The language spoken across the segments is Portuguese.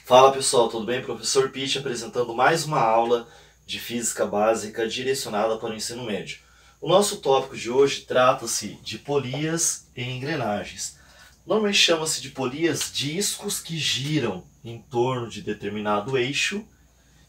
Fala pessoal, tudo bem? Professor Pitt apresentando mais uma aula de Física Básica direcionada para o ensino médio. O nosso tópico de hoje trata-se de polias e engrenagens. Normalmente chama-se de polias discos que giram em torno de determinado eixo,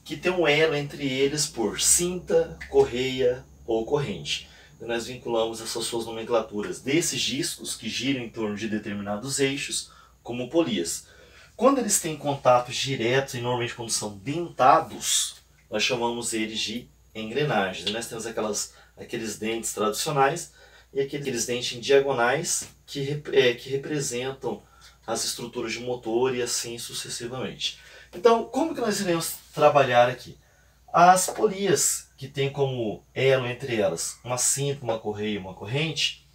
que tem um elo entre eles por cinta, correia ou corrente. E nós vinculamos essas suas nomenclaturas desses discos que giram em torno de determinados eixos como polias. Quando eles têm contatos diretos, e normalmente quando são dentados, nós chamamos eles de engrenagens. E nós temos aqueles dentes tradicionais e aqueles dentes em diagonais que representam as estruturas de motor e assim sucessivamente. Então, como que nós iremos trabalhar aqui? As polias, que tem como elo entre elas uma cinta, uma correia e uma corrente,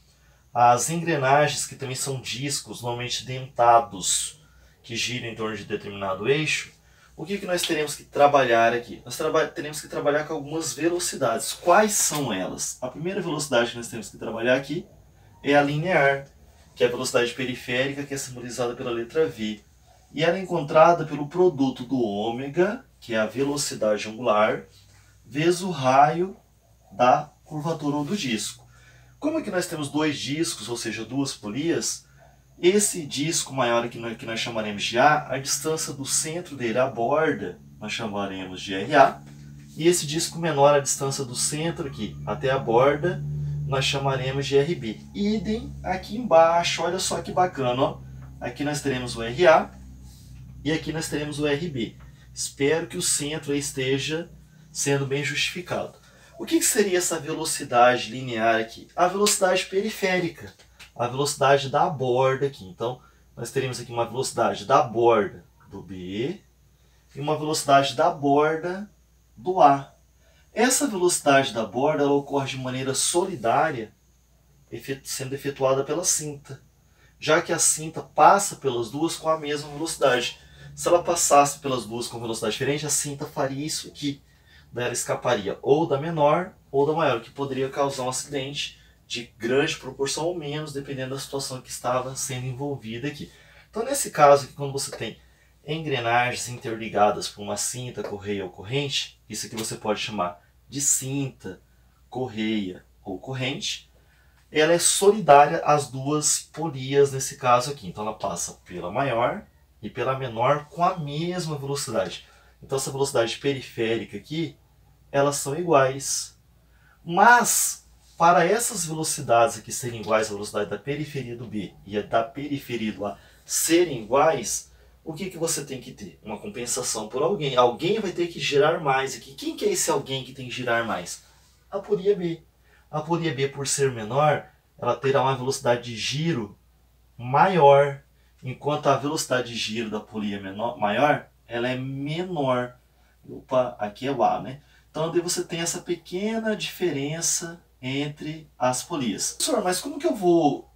as engrenagens, que também são discos, normalmente dentados, que giram em torno de determinado eixo, o que nós teremos que trabalhar aqui? Nós teremos que trabalhar com algumas velocidades. Quais são elas? A primeira velocidade que nós temos que trabalhar aqui é a linear, que é a velocidade periférica, que é simbolizada pela letra V. E ela é encontrada pelo produto do ômega, que é a velocidade angular, vezes o raio da curvatura ou do disco. Como é que nós temos dois discos, ou seja, duas polias, esse disco maior aqui que nós chamaremos de A, a distância do centro dele à borda, nós chamaremos de RA. E esse disco menor, a distância do centro aqui até a borda, nós chamaremos de RB. Idem aqui embaixo, olha só que bacana, ó. Aqui nós teremos o RA e aqui nós teremos o RB. Espero que o centro esteja sendo bem justificado. O que seria essa velocidade linear aqui? A velocidade periférica, a velocidade da borda aqui. Então, nós teremos aqui uma velocidade da borda do B e uma velocidade da borda do A. Essa velocidade da borda ela ocorre de maneira solidária, sendo efetuada pela cinta, já que a cinta passa pelas duas com a mesma velocidade. Se ela passasse pelas duas com velocidade diferente, a cinta faria isso aqui. Daí ela escaparia ou da menor ou da maior, que poderia causar um acidente de grande proporção ou menos, dependendo da situação que estava sendo envolvida aqui. Então, nesse caso aqui, quando você tem engrenagens interligadas por uma cinta, correia ou corrente, isso aqui você pode chamar de cinta, correia ou corrente, ela é solidária às duas polias nesse caso aqui. Então, ela passa pela maior e pela menor com a mesma velocidade. Então, essa velocidade periférica aqui, elas são iguais. Mas, para essas velocidades aqui serem iguais à velocidade da periferia do B e a da periferia do A serem iguais, o que você tem que ter? Uma compensação por alguém. Alguém vai ter que girar mais aqui. Quem que é esse alguém que tem que girar mais? A polia B. A polia B, por ser menor, ela terá uma velocidade de giro maior, enquanto a velocidade de giro da polia maior, ela é menor. Opa, aqui é o A, né? Então, daí você tem essa pequena diferença entre as polias. Professor, mas como que eu vou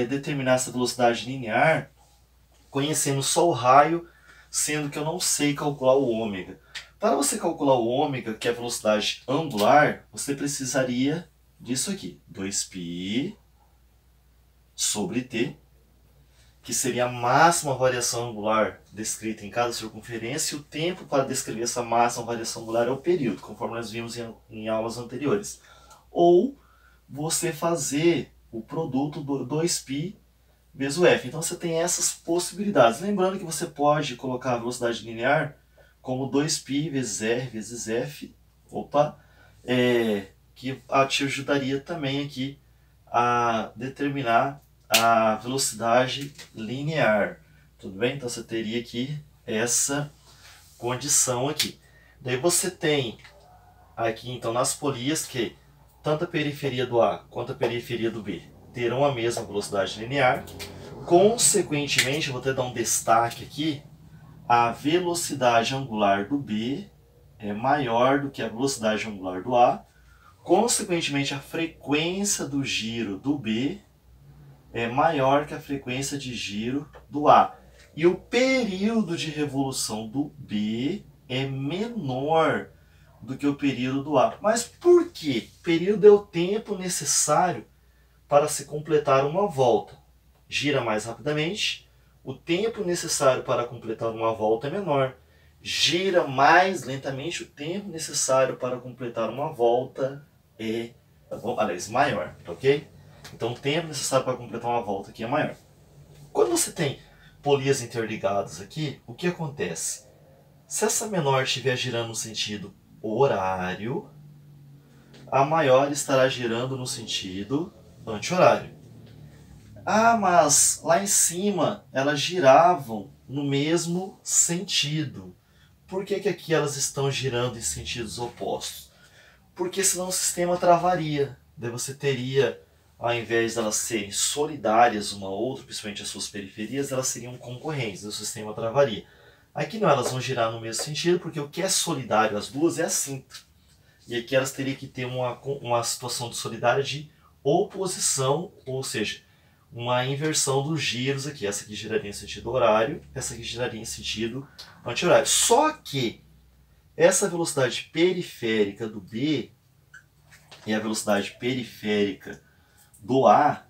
determinar essa velocidade linear conhecendo só o raio, sendo que eu não sei calcular o ômega? Para você calcular o ômega, que é a velocidade angular, você precisaria disso aqui, 2π sobre t, que seria a máxima variação angular descrita em cada circunferência, e o tempo para descrever essa máxima variação angular é o período, conforme nós vimos em aulas anteriores. Ou você fazer o produto do 2π vezes o f. Então você tem essas possibilidades. Lembrando que você pode colocar a velocidade linear como 2π vezes r vezes f, que te ajudaria também aqui a determinar a velocidade linear. Tudo bem? Então você teria aqui essa condição aqui. Daí você tem aqui então nas polias que tanto a periferia do A quanto a periferia do B terão a mesma velocidade linear. Consequentemente, eu vou até dar um destaque aqui, a velocidade angular do B é maior do que a velocidade angular do A. Consequentemente, a frequência do giro do B é maior que a frequência de giro do A. E o período de revolução do B é menor do que o período do A. Mas por quê? Período é o tempo necessário para se completar uma volta. Gira mais rapidamente, o tempo necessário para completar uma volta é menor. Gira mais lentamente, o tempo necessário para completar uma volta é, aliás, maior, ok? Então o tempo necessário para completar uma volta aqui é maior. Quando você tem polias interligadas aqui, o que acontece? Se essa menor estiver girando no sentido horário, a maior estará girando no sentido anti-horário. Ah, mas lá em cima elas giravam no mesmo sentido. Por que aqui elas estão girando em sentidos opostos? Porque senão o sistema travaria. Daí você teria, ao invés de elas serem solidárias uma a outra, principalmente as suas periferias, elas seriam concorrentes, o sistema travaria. Aqui não, elas vão girar no mesmo sentido, porque o que é solidário às duas é a cinta. E aqui elas teriam que ter uma situação de solidária de oposição, ou seja, uma inversão dos giros aqui. Essa aqui giraria em sentido horário, essa aqui giraria em sentido anti-horário. Só que essa velocidade periférica do B e a velocidade periférica do A,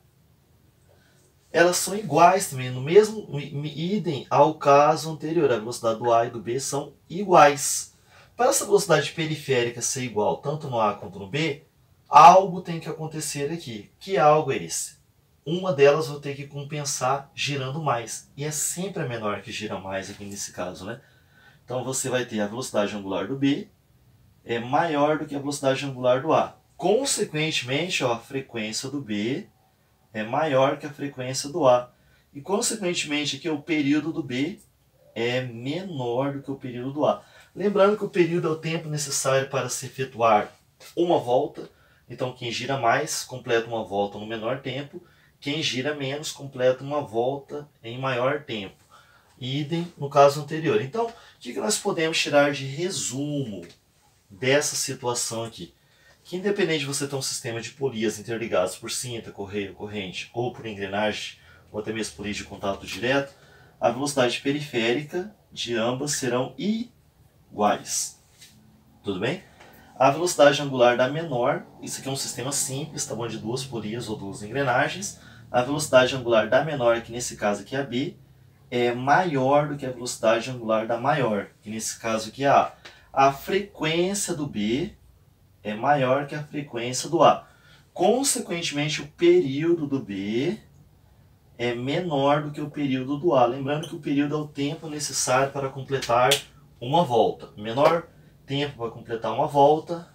elas são iguais também, no mesmo idem ao caso anterior. A velocidade do A e do B são iguais. Para essa velocidade periférica ser igual tanto no A quanto no B, algo tem que acontecer aqui. Que algo é esse? Uma delas vai ter que compensar girando mais. E é sempre a menor que gira mais aqui nesse caso, né? Então você vai ter a velocidade angular do B é maior do que a velocidade angular do A. Consequentemente, ó, a frequência do B é maior que a frequência do A. E consequentemente aqui o período do B é menor do que o período do A. Lembrando que o período é o tempo necessário para se efetuar uma volta. Então quem gira mais completa uma volta no menor tempo. Quem gira menos completa uma volta em maior tempo. Idem no caso anterior. Então, o que nós podemos tirar de resumo dessa situação aqui? Que independente de você ter um sistema de polias interligados por cinta, correia, corrente, ou por engrenagem, ou até mesmo polias de contato direto, a velocidade periférica de ambas serão iguais. Tudo bem? A velocidade angular da menor, isso aqui é um sistema simples, tá bom? De duas polias ou duas engrenagens. A velocidade angular da menor, que nesse caso aqui é a B, é maior do que a velocidade angular da maior, que nesse caso aqui é a A. A frequência do B é maior que a frequência do A. Consequentemente, o período do B é menor do que o período do A. Lembrando que o período é o tempo necessário para completar uma volta. Menor tempo para completar uma volta,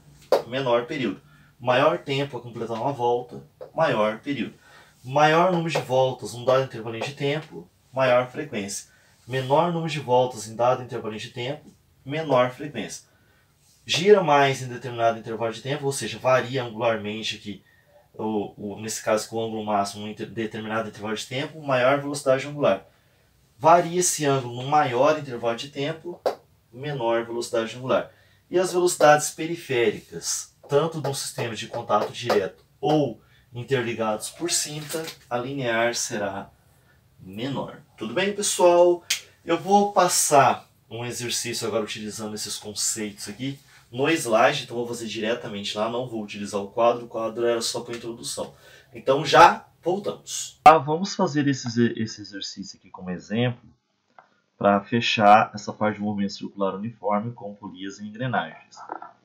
menor período. Maior tempo para completar uma volta, maior período. Maior número de voltas em dado intervalo de tempo, maior frequência. Menor número de voltas em dado intervalo de tempo, menor frequência. Gira mais em determinado intervalo de tempo, ou seja, varia angularmente aqui, nesse caso com o ângulo máximo em determinado intervalo de tempo, maior velocidade angular. Varia esse ângulo no maior intervalo de tempo, menor velocidade angular. E as velocidades periféricas, tanto de um sistema de contato direto ou interligados por cinta, a linear será menor. Tudo bem, pessoal? Eu vou passar um exercício agora utilizando esses conceitos aqui no slide, então vou fazer diretamente lá, não vou utilizar o quadro era só para introdução. Então já voltamos. Vamos fazer esse exercício aqui como exemplo para fechar essa parte de movimento circular uniforme com polias e engrenagens.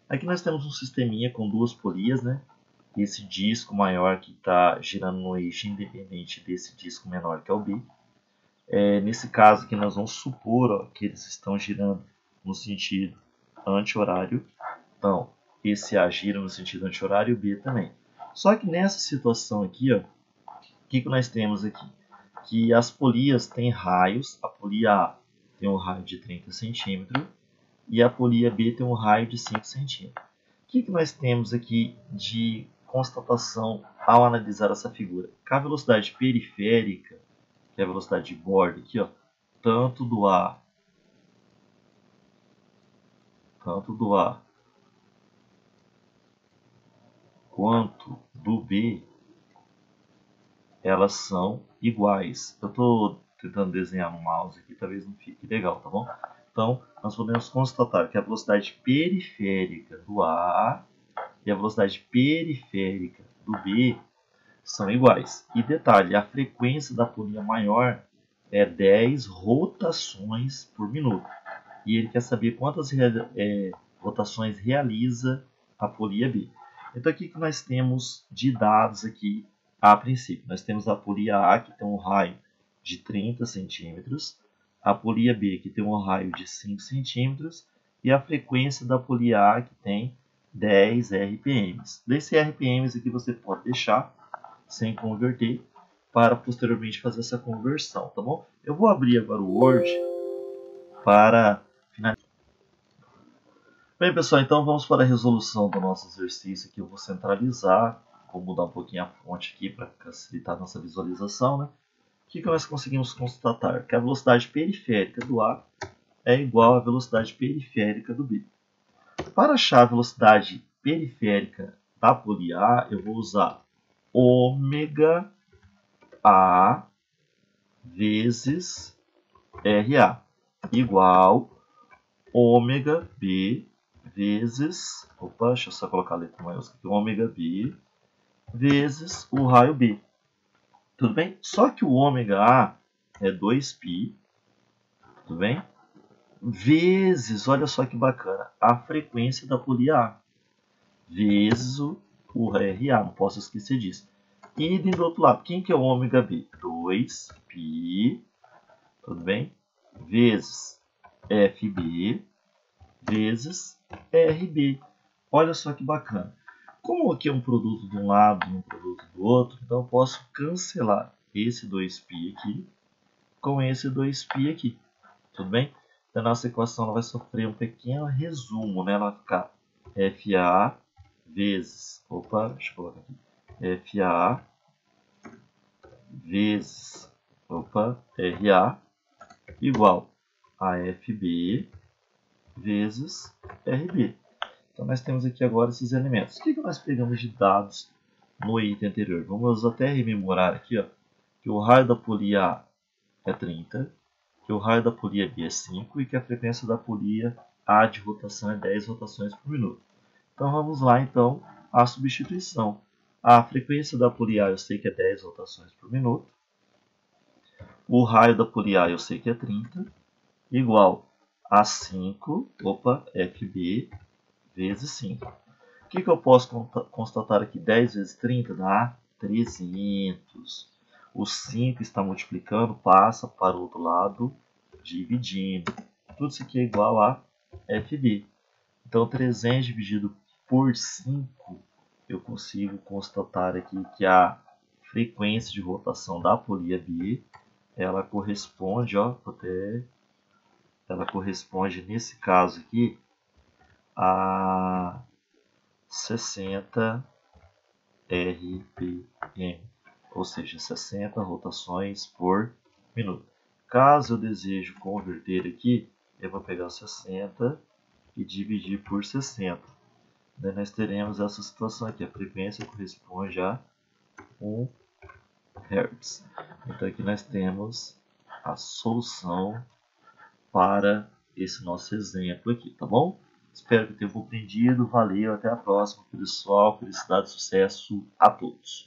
Aqui nós temos um sisteminha com duas polias, né? Esse disco maior que está girando no eixo independente desse disco menor que é o B. Nesse caso aqui nós vamos supor, ó, que eles estão girando no sentido anti-horário. Então, esse A gira no sentido anti-horário e o B também. Só que nessa situação aqui, ó, o que nós temos aqui? Que as polias têm raios. A polia A tem um raio de 30 centímetros e a polia B tem um raio de 5 centímetros. O que nós temos aqui de constatação ao analisar essa figura? Que a velocidade periférica, que é a velocidade de borda aqui, ó, tanto do A quanto do B, elas são iguais. Eu estou tentando desenhar no mouse aqui, talvez não fique legal, tá bom? Então, nós podemos constatar que a velocidade periférica do A e a velocidade periférica do B são iguais. E detalhe, a frequência da polia maior é 10 rotações por minuto. E ele quer saber quantas rotações realiza a polia B. Então, o que nós temos de dados aqui a princípio? Nós temos a polia A, que tem um raio de 30 centímetros, a polia B, que tem um raio de 5 centímetros, e a frequência da polia A, que tem 10 RPMs. Desse RPMs aqui você pode deixar sem converter para posteriormente fazer essa conversão, tá bom? Eu vou abrir agora o Word para finalizar. Bem, pessoal, então vamos para a resolução do nosso exercício aqui. Eu vou centralizar, vou mudar um pouquinho a fonte aqui para facilitar a nossa visualização, né? O que nós conseguimos constatar? Que a velocidade periférica do A é igual à velocidade periférica do B. Para achar a velocidade periférica da polia A, eu vou usar ômega A vezes RA igual ômega B vezes, deixa eu só colocar a letra maiúscula aqui, ômega B vezes o raio B. Tudo bem? Só que o ômega A é 2π, tudo bem? Vezes, olha só que bacana, a frequência da polia A, vezes o RA, não posso esquecer disso. E do outro lado, quem que é o ômega B? 2π, tudo bem? Vezes FB, vezes RB. Olha só que bacana. Como aqui é um produto de um lado e um produto do outro, então eu posso cancelar esse 2π aqui com esse 2π aqui. Tudo bem? Então, a nossa equação ela vai sofrer um pequeno resumo, né? Ela vai ficar FA vezes, deixa eu colocar aqui, FA vezes, RA igual a FB vezes RB. Então, nós temos aqui agora esses elementos. O que nós pegamos de dados no item anterior? Vamos até rememorar aqui, ó, que o raio da polia A é 30, que o raio da polia B é 5 e que a frequência da polia A de rotação é 10 rotações por minuto. Então, vamos lá, então, à substituição. A frequência da polia A eu sei que é 10 rotações por minuto. O raio da polia A eu sei que é 30, igual a 5, FB, vezes 5. O que eu posso constatar aqui? 10 vezes 30 dá 300. O 5 está multiplicando, passa para o outro lado, dividindo. Tudo isso aqui é igual a FB. Então, 300 dividido por 5, eu consigo constatar aqui que a frequência de rotação da polia B, ela corresponde, ela corresponde nesse caso aqui a 60 RPM, ou seja, 60 rotações por minuto. Caso eu deseje converter aqui, eu vou pegar 60 e dividir por 60. Daí nós teremos essa situação aqui, a frequência corresponde a 1 Hz. Então aqui nós temos a solução para esse nosso exemplo aqui, tá bom? Espero que tenham compreendido. Valeu, até a próxima, pessoal. Felicidade e sucesso a todos.